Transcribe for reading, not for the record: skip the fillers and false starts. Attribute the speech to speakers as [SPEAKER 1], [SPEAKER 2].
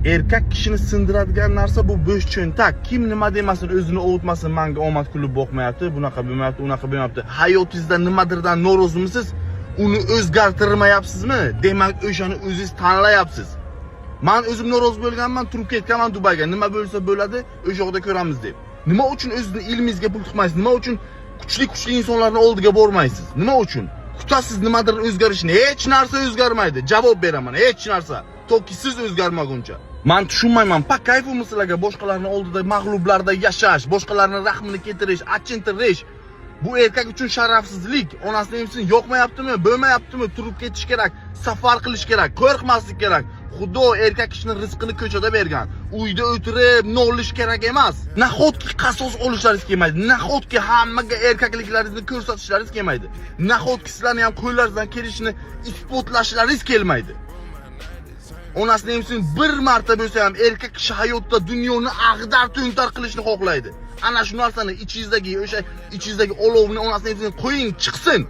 [SPEAKER 1] Erkak kishini sindiradigan narsa bu bo'sh cho'ntak. Kim nima demasin, o'zini ovutmasin, menga omad kulib boqmayapti, bunaqa bo'lmayapti, unaqa bo'lmayapti. Hayotingizda nimadirdan norozimisiz? Uni o'zgartirmayapsizmi? Demak, o'shani o'zingiz tanlayapsiz. Men o'zim norozi bo'lganman, turib ketganman Dubayga. Nima bo'lsa bo'ladi, o'sha yoqda ko'ramiz deb. Nima uchun o'zingizni ilmingizga pul tiqmaysiz? Nima uchun kuchli insonlarning oldiga bormaysiz? Nima uchun? Kutasiz nimadir o'zgarishni. Hech narsa o'zgarmaydi. Javob beraman, hech narsa. Toki siz o'zgarmaguncha. Men tushunmayman. Pak kayfim sizlarga boshqalarning oldida mag'lublarda yashash, boshqalarning rahmini keltirish, achintirish. Bu erkak uchun sharafsizlik. Onasining emsin yoqmayaptimi, bo'lmayaptimi, turib ketish kerak, safar qilish kerak, qo'rqmaslik kerak. Xudo erkak kishining rizqini ko'chada bergan. Uyda o'tirib nolish kerak emas. Nahotki qasos olishlaringiz kelmaydi. Nahotki hammaga erkakliklaringizni ko'rsatishlaringiz kelmaydi. Nahotki sizlarning ham qo'llaringizdan kelishini isbotlashlaringiz kelmaydi. Onasining emsin bir marta bo'lsa ham erkak kishi hayotda dunyoni ag'dar-to'ntar qilishni xohlaydi. Ana shu narsani ichingizdagi o'sha ichingizdagi olovni onasining emsin qo'ying, chiqsin.